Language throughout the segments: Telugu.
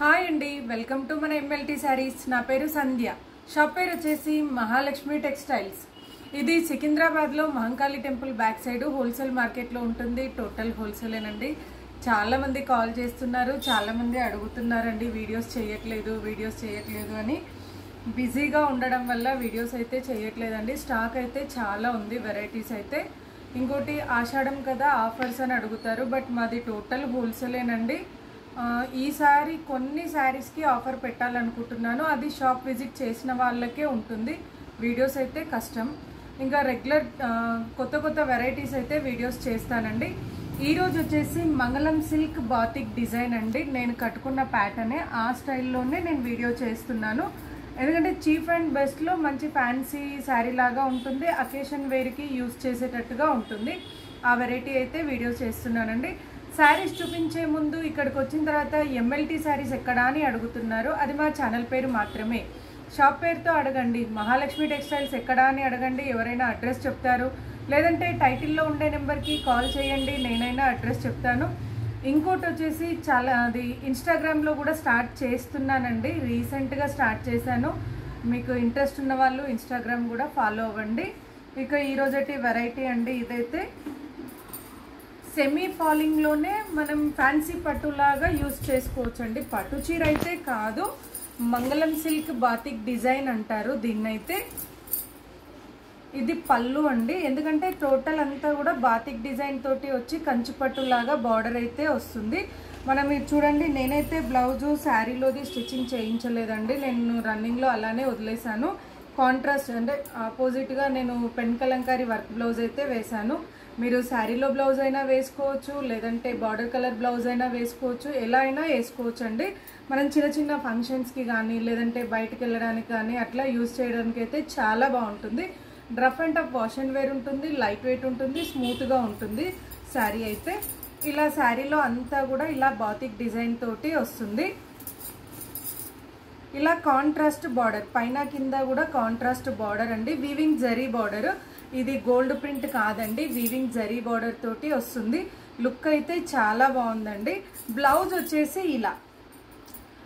హాయ్ అండి, వెల్కమ్ టు మన ఎంఎల్టీ శారీస్. నా పేరు సంధ్య. షాప్ పేరు వచ్చేసి మహాలక్ష్మి టెక్స్టైల్స్. ఇది సికింద్రాబాద్లో Mahankali temple back side wholesale మార్కెట్లో ఉంటుంది. టోటల్ హోల్సేలేనండి. చాలామంది కాల్ చేస్తున్నారు, చాలామంది అడుగుతున్నారండి వీడియోస్ చేయట్లేదు అని. బిజీగా ఉండడం వల్ల వీడియోస్ అయితే చేయట్లేదండి. స్టాక్ అయితే చాలా ఉంది, వెరైటీస్ అయితే. ఇంకోటి ఆషాఢం కదా, ఆఫర్స్ అని అడుగుతారు, బట్ మాది టోటల్ హోల్సేలేనండి. ఈసారి కొన్ని శారీస్కి ఆఫర్ పెట్టాలనుకుంటున్నాను. అది షాప్ విజిట్ చేసిన వాళ్ళకే ఉంటుంది. వీడియోస్ అయితే కష్టం. ఇంకా రెగ్యులర్ కొత్త వెరైటీస్ అయితే వీడియోస్ చేస్తానండి. ఈరోజు వచ్చేసి మంగళం సిల్క్ బాతిక్ డిజైన్ అండి. నేను కట్టుకున్న ప్యాటర్నే, ఆ స్టైల్లోనే నేను వీడియో చేస్తున్నాను. ఎందుకంటే చీప్ అండ్ బెస్ట్లో మంచి ఫ్యాన్సీ శారీ లాగా ఉంటుంది, అకేషన్ వేర్కి యూజ్ చేసేటట్టుగా ఉంటుంది. ఆ వెరైటీ అయితే వీడియో చేస్తున్నానండి. శారీస్ చూపించే ముందు ఇక్కడికి వచ్చిన తర్వాత ఎంఎల్టీ శారీస్ ఎక్కడా అని అడుగుతున్నారు. అది మా ఛానల్ పేరు మాత్రమే. షాప్ పేరుతో అడగండి. మహాలక్ష్మి టెక్స్టైల్స్ ఎక్కడా అని అడగండి, ఎవరైనా అడ్రస్ చెప్తారు. లేదంటే టైటిల్లో ఉండే నెంబర్కి కాల్ చేయండి, నేనైనా అడ్రస్ చెప్తాను. ఇంకోటి వచ్చేసి అది ఇన్స్టాగ్రామ్లో కూడా స్టార్ట్ చేస్తున్నానండి. రీసెంట్గా స్టార్ట్ చేశాను. మీకు ఇంట్రెస్ట్ ఉన్న వాళ్ళు ఇన్స్టాగ్రామ్ కూడా ఫాలో అవ్వండి. ఇక ఈరోజటి వెరైటీ అండి. ఇదైతే సెమీ ఫాలింగ్లోనే మనం ఫ్యాన్సీ పట్టులాగా యూజ్ చేసుకోవచ్చండి. పట్టు చీర అయితే కాదు, మంగళం సిల్క్ బాతిక్ డిజైన్ అంటారు దీన్నైతే. ఇది పళ్ళు అండి, ఎందుకంటే టోటల్ అంతా కూడా బాతిక్ డిజైన్ తోటి వచ్చి కంచిపట్టులాగా బార్డర్ అయితే వస్తుంది. మనం ఇది చూడండి, నేనైతే బ్లౌజు శారీలోది స్టిచ్చింగ్ చేయించలేదండి. నేను రన్నింగ్లో అలానే వదిలేసాను. కాంట్రాస్ట్ అంటే ఆపోజిట్గా నేను పెన్ కలంకారీ వర్క్ బ్లౌజ్ అయితే వేశాను. మీరు శారీలో బ్లౌజ్ అయినా వేసుకోవచ్చు, లేదంటే బార్డర్ కలర్ బ్లౌజ్ అయినా వేసుకోవచ్చు, ఎలా అయినా వేసుకోవచ్చు అండి. మనం చిన్న ఫంక్షన్స్కి కానీ, లేదంటే బయటకు వెళ్ళడానికి కానీ అట్లా యూజ్ చేయడానికి అయితే చాలా బాగుంటుంది. Rough and tough wash and wear ఉంటుంది, లైట్ వెయిట్ ఉంటుంది, స్మూత్గా ఉంటుంది శారీ అయితే. ఇలా శారీలో అంతా కూడా ఇలా బాతిక్ డిజైన్ తోటి వస్తుంది. ఇలా కాంట్రాస్ట్ బార్డర్, పైన కింద కూడా కాంట్రాస్ట్ బార్డర్ అండి. వీవింగ్ జరీ బార్డర్, ఇది గోల్డ్ ప్రింట్ కాదండి, వీవింగ్ జరీ బార్డర్ తోటి వస్తుంది. లుక్ అయితే చాలా బాగుందండి. బ్లౌజ్ వచ్చేసి ఇలా,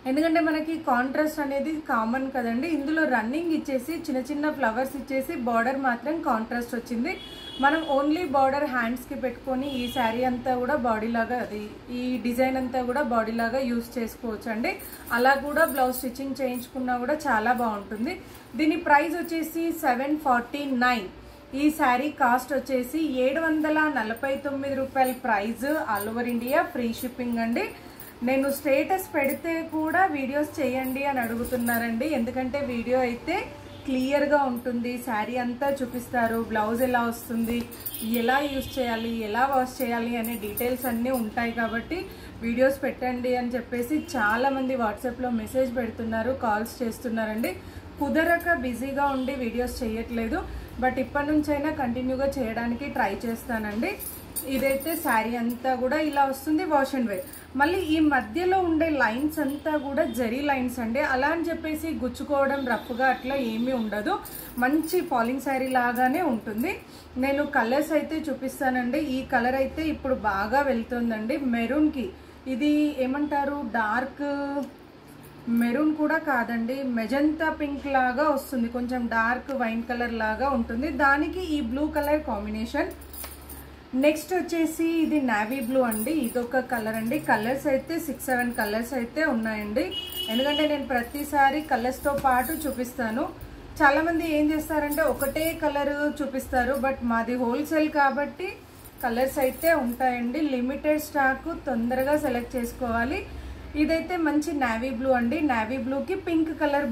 ఎందుకంటే మనకి కాంట్రాస్ట్ అనేది కామన్ కదండి. ఇందులో రన్నింగ్ ఇచ్చేసి చిన్న ఫ్లవర్స్ ఇచ్చేసి బార్డర్ మాత్రం కాంట్రాస్ట్ వచ్చింది. మనం ఓన్లీ బార్డర్ హ్యాండ్స్కి పెట్టుకొని ఈ శారీ అంతా కూడా బాడీలాగా, ఈ డిజైన్ అంతా కూడా బాడీలాగా యూజ్ చేసుకోవచ్చు అండి. అలా కూడా బ్లౌజ్ స్టిచ్చింగ్ చేయించుకున్నా కూడా చాలా బాగుంటుంది. దీని ప్రైస్ వచ్చేసి 749. ఈ శారీ కాస్ట్ వచ్చేసి 749 రూపాయల price. All over India free shipping అండి. నేను స్టేటస్ పెడితే కూడా వీడియోస్ చేయండి అని అడుగుతున్నారండి. ఎందుకంటే వీడియో అయితే క్లియర్గా ఉంటుంది, శారీ అంతా చూపిస్తారు, బ్లౌజ్ ఎలా వస్తుంది, ఎలా యూజ్ చేయాలి, ఎలా వాష్ చేయాలి అనే డీటెయిల్స్ అన్నీ ఉంటాయి. కాబట్టి వీడియోస్ పెట్టండి అని చెప్పేసి చాలామంది వాట్సాప్లో మెసేజ్ పెడుతున్నారు, కాల్స్ చేస్తున్నారండి. కుదరక బిజీగా ఉండి వీడియోస్ చేయట్లేదు, బట్ ఇప్పటి నుంచైనా కంటిన్యూగా చేయడానికి ట్రై చేస్తానండి. ఇదైతే శారీ అంతా కూడా ఇలా వస్తుంది, వాష్ అండ్ వేర్. మళ్ళీ ఈ మధ్యలో ఉండే లైన్స్ అంతా కూడా జరీ లైన్స్ అండి. అలా అని చెప్పేసి గుచ్చుకోవడం, రఫ్గా అట్లా ఏమీ ఉండదు. మంచి ఫాలింగ్ శారీ లాగానే ఉంటుంది. నేను కలర్స్ అయితే చూపిస్తానండి. ఈ కలర్ అయితే ఇప్పుడు బాగా వెళ్తుందండి, మెరూన్కి. ఇది ఏమంటారు, డార్క్ మెరూన్ కూడా కాదండి, మెజంతా పింక్ లాగా వస్తుంది, కొంచెం డార్క్ వైన్ కలర్ లాగా ఉంటుంది. దానికి ఈ బ్లూ కలర్ కాంబినేషన్. నెక్స్ట్ వచ్చేసి ఇది నావీ బ్లూ అండి. ఇదొక కలర్ అండి. కలర్స్ అయితే 6-7 కలర్స్ అయితే ఉన్నాయండి. ఎందుకంటే నేను ప్రతిసారి కలర్స్తో పాటు చూపిస్తాను. చాలామంది ఏం చేస్తారంటే ఒకటే కలర్ చూపిస్తారు, బట్ మాది హోల్సేల్ కాబట్టి కలర్స్ అయితే ఉంటాయండి. లిమిటెడ్ స్టాక్, తొందరగా సెలెక్ట్ చేసుకోవాలి. ఇదైతే మంచి నావీ బ్లూ అండి. నావీ బ్లూకి పింక్ కలర్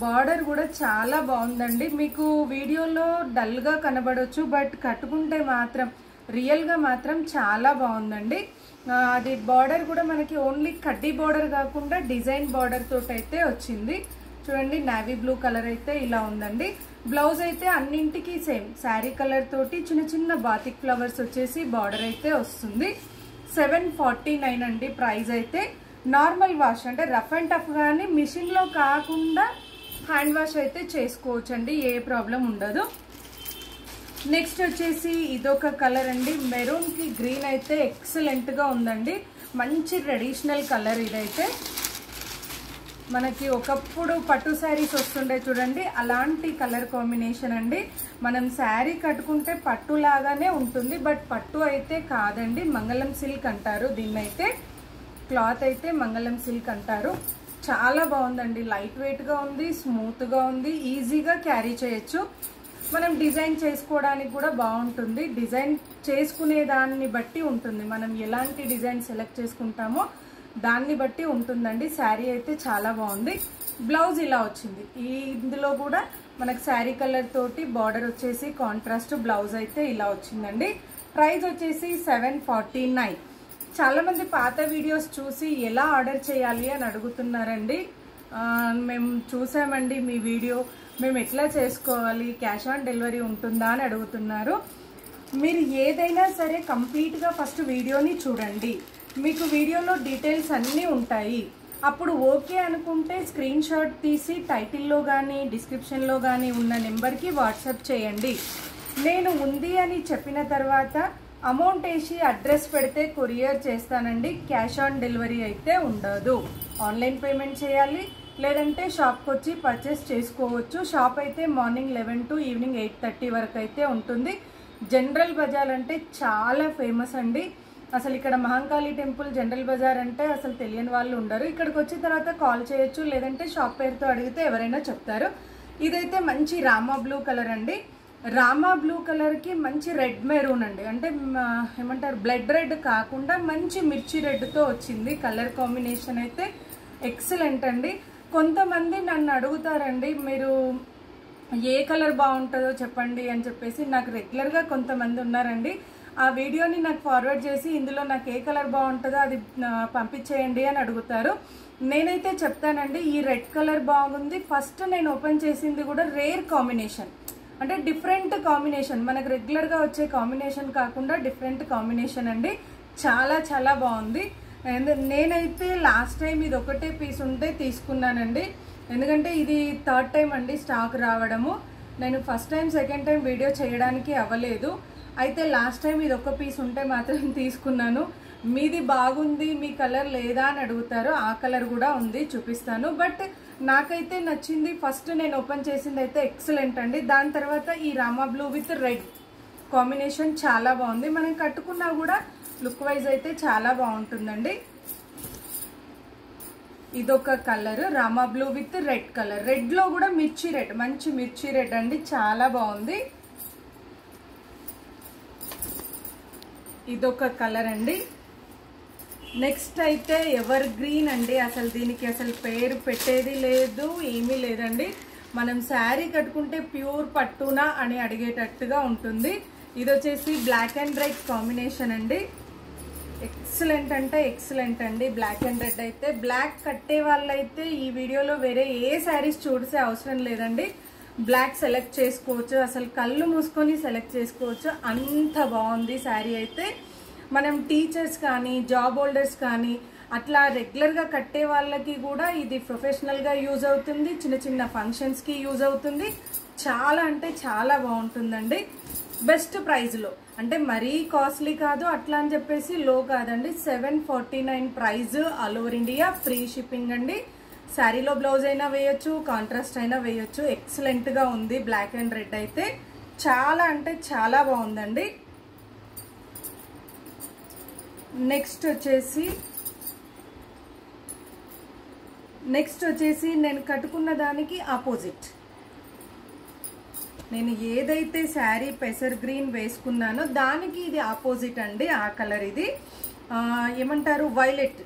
బార్డర్ కూడా చాలా బాగుందండి. మీకు వీడియోలో డల్గా కనబడవచ్చు, బట్ కట్టుకుంటే మాత్రం రియల్గా మాత్రం చాలా బాగుందండి. అది బార్డర్ కూడా మనకి ఓన్లీ కడ్డీ బార్డర్ కాకుండా డిజైన్ బార్డర్ తోటి అయితే వచ్చింది. చూడండి, నావీ బ్లూ కలర్ అయితే ఇలా ఉందండి. బ్లౌజ్ అయితే అన్నింటికి సేమ్ శారీ కలర్ తోటి చిన్న బాతిక్ ఫ్లవర్స్ వచ్చేసి బార్డర్ అయితే వస్తుంది. 749 అండి ప్రైస్ అయితే. నార్మల్ వాష్ అంటే రఫ్ అండ్ టఫ్ కానీ మిషన్లో కాకుండా హ్యాండ్ వాష్ అయితే చేసుకోవచ్చు అండి, ఏ ప్రాబ్లం ఉండదు. నెక్స్ట్ వచ్చేసి ఇదొక కలర్ అండి, మెరూన్కి గ్రీన్ అయితే ఎక్సలెంట్గా ఉందండి. మంచి ట్రెడిషనల్ కలర్ ఇదైతే. మనకి ఒకప్పుడు పట్టు శారీస్ వస్తుండే చూడండి, అలాంటి కలర్ కాంబినేషన్ అండి. మనం శారీ కట్టుకుంటే పట్టు లాగానే ఉంటుంది, బట్ పట్టు అయితే కాదండి, మంగళం సిల్క్ అంటారు దీన్నైతే. క్లాత్ అయితే మంగళం సిల్క్ అంటారు. చాలా బాగుందండి, లైట్ వెయిట్గా ఉంది, స్మూత్గా ఉంది, ఈజీగా క్యారీ చేయొచ్చు. మనం డిజైన్ చేసుకోవడానికి కూడా బాగుంటుంది. డిజైన్ చేసుకునే దాన్ని బట్టి ఉంటుంది, మనం ఎలాంటి డిజైన్ సెలెక్ట్ చేసుకుంటామో దాన్ని బట్టి ఉంటుందండి. శారీ అయితే చాలా బాగుంది. బ్లౌజ్ ఇలా వచ్చింది. ఇందులో కూడా మనకు శారీ కలర్ తోటి బార్డర్ వచ్చేసి కాంట్రాస్ట్ బ్లౌజ్ అయితే ఇలా వచ్చిందండి. ప్రైస్ వచ్చేసి 749. చాలా మంది పాత వీడియోస్ చూసి ఎలా ఆర్డర్ చేయాలి అని అడుగుతున్నారండి. మేము చూసామండి మీ వీడియో, మేము ఎట్లా చేసుకోవాలి, క్యాష్ ఆన్ డెలివరీ ఉంటుందా అని అడుగుతున్నారు. మీరు ఏదైనా సరే కంప్లీట్గా ఫస్ట్ వీడియోని చూడండి, మీకు వీడియోలో డీటెయిల్స్ అన్నీ ఉంటాయి. అప్పుడు ఓకే అనుకుంటే స్క్రీన్ షాట్ తీసి టైటిల్లో కానీ డిస్క్రిప్షన్లో కానీ ఉన్న నెంబర్కి వాట్సాప్ చేయండి. నేను ఉంది అని చెప్పిన తర్వాత అమౌంట్ వేసి అడ్రస్ పెడితే కొరియర్ చేస్తానండి. క్యాష్ ఆన్ డెలివరీ అయితే ఉండదు. ఆన్లైన్ పేమెంట్ చేయాలి, లేదంటే షాప్కి వచ్చి పర్చేస్ చేసుకోవచ్చు. షాప్ అయితే మార్నింగ్ 11 to ఈవినింగ్ 8:30 వరకు అయితే ఉంటుంది. జనరల్ బజార్ అంటే చాలా ఫేమస్ అండి. అసలు ఇక్కడ మహంకాళి టెంపుల్ జనరల్ బజార్ అంటే అసలు తెలియని వాళ్ళు ఉండరు. ఇక్కడికి వచ్చిన తర్వాత కాల్ చేయొచ్చు, లేదంటే షాప్ పేరుతో అడిగితే ఎవరైనా చెప్తారు. ఇదైతే మంచి రామా బ్లూ కలర్ అండి. రామా బ్లూ కలర్కి మంచి రెడ్ మెరూన్ అండి, అంటే ఏమంటారు బ్లడ్ రెడ్ కాకుండా మంచి మిర్చి రెడ్తో వచ్చింది. కలర్ కాంబినేషన్ అయితే ఎక్సలెంట్ అండి. కొంతమంది నన్ను అడుగుతారండి, మీరు ఏ కలర్ బాగుంటుందో చెప్పండి అని చెప్పేసి. నాకు రెగ్యులర్గా కొంతమంది ఉన్నారండి, ఆ వీడియోని నాకు ఫార్వర్డ్ చేసి ఇందులో నాకు ఏ కలర్ బాగుంటుందో అది పంపించేయండి అని అడుగుతారు. నేనైతే చెప్తానండి, ఈ రెడ్ కలర్ బాగుంది. ఫస్ట్ నేను ఓపెన్ చేసింది కూడా రేర్ కాంబినేషన్, అంటే డిఫరెంట్ కాంబినేషన్, మనకు రెగ్యులర్గా వచ్చే కాంబినేషన్ కాకుండా డిఫరెంట్ కాంబినేషన్ అండి. చాలా చాలా బాగుంది. అండ్ నేనైతే లాస్ట్ టైం ఇది ఒకటే పీస్ ఉంటే తీసుకున్నానండి, ఎందుకంటే ఇది థర్డ్ టైం అండి స్టాక్ రావడము. నేను first time second time video చేయడానికి అవ్వలేదు. అయితే లాస్ట్ టైం ఇది ఒక పీస్ ఉంటే మాత్రం తీసుకున్నాను. మీది బాగుంది, మీ కలర్ లేదా అని అడుగుతారు. ఆ కలర్ కూడా ఉంది, చూపిస్తాను. బట్ నాకైతే నచ్చింది. ఫస్ట్ నేను ఓపెన్ చేసింది అయితే ఎక్సలెంట్ అండి. దాని తర్వాత ఈ Rama blue with red combination చాలా బాగుంది. మనం కట్టుకున్నా కూడా లుక్ వైజ్ అయితే చాలా బాగుంటుందండి. ఇదొక colour Rama blue with red colour. Red లో కూడా మిర్చి రెడ్, మంచి మిర్చి రెడ్ అండి, చాలా బాగుంది. ఇదొక కలర్ అండి. నెక్స్ట్ అయితే ఎవర్ గ్రీన్ అండి. అసలు దీనికి అసలు పేరు పెట్టేది లేదు, ఏమీ లేదండి. మనం శారీ కట్టుకుంటే ప్యూర్ పట్టునా అని అడిగేటట్టుగా ఉంటుంది. ఇది వచ్చేసి బ్లాక్ అండ్ రెడ్ కాంబినేషన్ అండి. ఎక్సలెంట్ అంటే ఎక్సలెంట్ అండి. బ్లాక్ అండ్ రెడ్ అయితే, బ్లాక్ కట్టే వాళ్ళైతే ఈ వీడియోలో వేరే ఏ శారీస్ చూసే అవసరం లేదండి. బ్లాక్ సెలెక్ట్ చేసుకోవచ్చు, అసలు కళ్ళు మూసుకొని సెలెక్ట్ చేసుకోవచ్చు, అంత బాగుంది శారీ అయితే. మనం టీచర్స్ కానీ జాబ్ హోల్డర్స్ కానీ అట్లా రెగ్యులర్గా కట్టే వాళ్ళకి కూడా ఇది ప్రొఫెషనల్గా యూజ్ అవుతుంది, చిన్న చిన్న ఫంక్షన్స్కి యూజ్ అవుతుంది. చాలా అంటే చాలా బాగుంటుందండి. బెస్ట్ ప్రైస్లో, అంటే మరీ కాస్ట్లీ కాదు, అట్లా అని చెప్పేసి లో కాదండి. 749 price, all over India, free shipping అండి. శారీలో బ్లౌజ్ అయినా వేయొచ్చు, కాంట్రాస్ట్ అయినా వేయొచ్చు. ఎక్సలెంట్గా ఉంది. బ్లాక్ అండ్ రెడ్ అయితే చాలా అంటే చాలా బాగుందండి. నెక్స్ట్ వచ్చేసి నేను కట్టుకున్న దానికి ఆపోజిట్, నేను ఏదైతే శారీ పెసర్ గ్రీన్ వేసుకున్నానో దానికి ఇది ఆపోజిట్ అండి. ఆ కలర్ ఇది ఏమంటారు వైలెట్.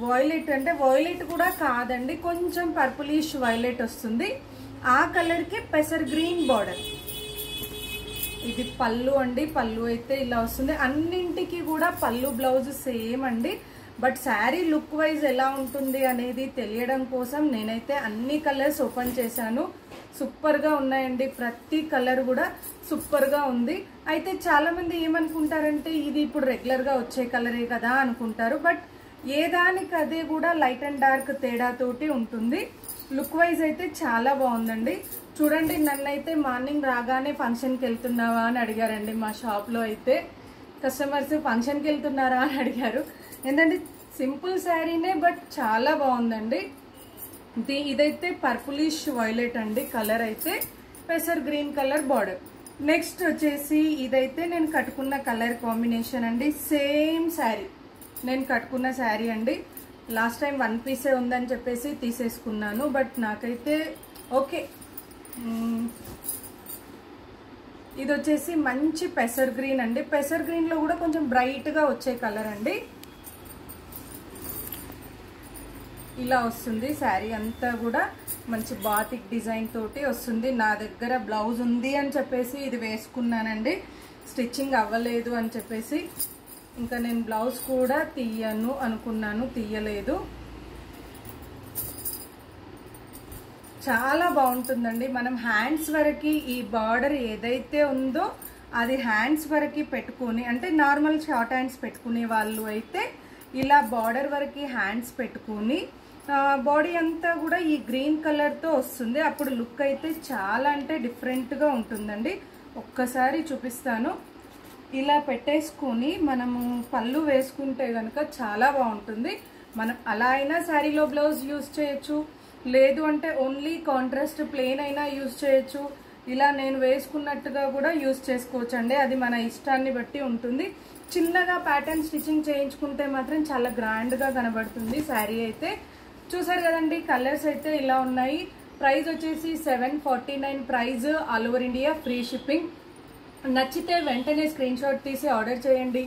వైలెట్ అంటే వైలెట్ కూడా కాదండి, కొంచెం పర్పులిష్ వైలెట్ వస్తుంది. ఆ కలర్కి పెసర్ గ్రీన్ బార్డర్. ఇది పళ్ళు అండి. పళ్ళు అయితే ఇలా వస్తుంది. అన్నింటికి కూడా పళ్ళు బ్లౌజ్ సేమ్ అండి. బట్ శారీ లుక్ వైజ్ ఎలా ఉంటుంది అనేది తెలియడం కోసం నేనైతే అన్ని కలర్స్ ఓపెన్ చేశాను. సూపర్గా ఉన్నాయండి, ప్రతి కలర్ కూడా సూపర్గా ఉంది. అయితే చాలామంది ఏమనుకుంటారంటే ఇది ఇప్పుడు రెగ్యులర్గా వచ్చే కలరే కదా అనుకుంటారు. బట్ ఏ దానికి అదే కూడా లైట్ అండ్ డార్క్ తేడాతోటి ఉంటుంది. లుక్ వైజ్ అయితే చాలా బాగుందండి. చూడండి, నన్నైతే మార్నింగ్ రాగానే ఫంక్షన్కి వెళ్తున్నావా అని అడిగారండి. మా షాప్లో అయితే కస్టమర్స్ ఫంక్షన్కి వెళ్తున్నారా అని అడిగారు. ఏంటంటే సింపుల్ శారీనే, బట్ చాలా బాగుందండి. ఇదైతే పర్పులిష్ వైలెట్ అండి కలర్ అయితే, పెసర్ గ్రీన్ కలర్ బార్డర్. నెక్స్ట్ వచ్చేసి ఇదైతే నేను కట్టుకున్న కలర్ కాంబినేషన్ అండి, సేమ్ శారీ నేను కట్టుకున్న శారీ అండి. లాస్ట్ టైం 1 పీసే ఉందని చెప్పేసి తీసేసుకున్నాను, బట్ నాకైతే ఓకే. ఇది వచ్చేసి మంచి పెసర్ గ్రీన్ అండి, పెసర్ గ్రీన్ లో కూడా కొంచెం బ్రైట్ గా వచ్చే కలర్ అండి. ఇలా వస్తుంది శారీ అంతా కూడా, మంచి బాతిక్ డిజైన్ తోటి వస్తుంది. నా దగ్గర బ్లౌజ్ ఉంది అని చెప్పేసి ఇది వేసుకున్నానండి, స్టిచ్చింగ్ అవ్వలేదు అని చెప్పేసి ఇంకా నేను బ్లౌజ్ కూడా తీయను అనుకున్నాను, తీయలేదు. చాలా బాగుంటుందండి. మనం హ్యాండ్స్ వరకు ఈ బార్డర్ ఏదైతే ఉందో అది హ్యాండ్స్ వరకు పెట్టుకొని, అంటే నార్మల్ షార్ట్ హ్యాండ్స్ పెట్టుకునే వాళ్ళు అయితే ఇలా బార్డర్ వరకు హ్యాండ్స్ పెట్టుకొని బాడీ అంతా కూడా ఈ గ్రీన్ కలర్ తో వస్తుంది. అప్పుడు లుక్ అయితే చాలా అంటే డిఫరెంట్ గా ఉంటుందండి. ఒక్కసారి చూపిస్తాను. ఇలా పెట్టేసుకొని మనము పళ్ళు వేసుకుంటే కనుక చాలా బాగుంటుంది. మనం అలా అయినా శారీలో బ్లౌజ్ యూజ్ చేయొచ్చు, లేదు అంటే ఓన్లీ కాంట్రాస్ట్ ప్లెయిన్ అయినా యూజ్ చేయొచ్చు. ఇలా నేను వేసుకున్నట్టుగా కూడా యూజ్ చేసుకోవచ్చు అండి, అది మన ఇష్టాన్ని బట్టి ఉంటుంది. చిన్నగా ప్యాటర్న్ స్టిచ్చింగ్ చేయించుకుంటే మాత్రం చాలా గ్రాండ్ గా కనబడుతుంది శారీ అయితే. చూసారు కదండి, కలర్స్ అయితే ఇలా ఉన్నాయి. ప్రైస్ వచ్చేసి 749 price, all over India free shipping. నచ్చితే వెంటనే స్క్రీన్ షాట్ తీసి ఆర్డర్ చేయండి.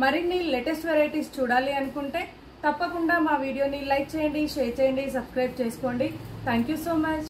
మరిన్ని లేటెస్ట్ వెరైటీస్ చూడాలి అనుకుంటే తప్పకుండా మా వీడియోని లైక్ చేయండి, షేర్ చేయండి, సబ్స్క్రైబ్ చేసుకోండి. Thank you so much.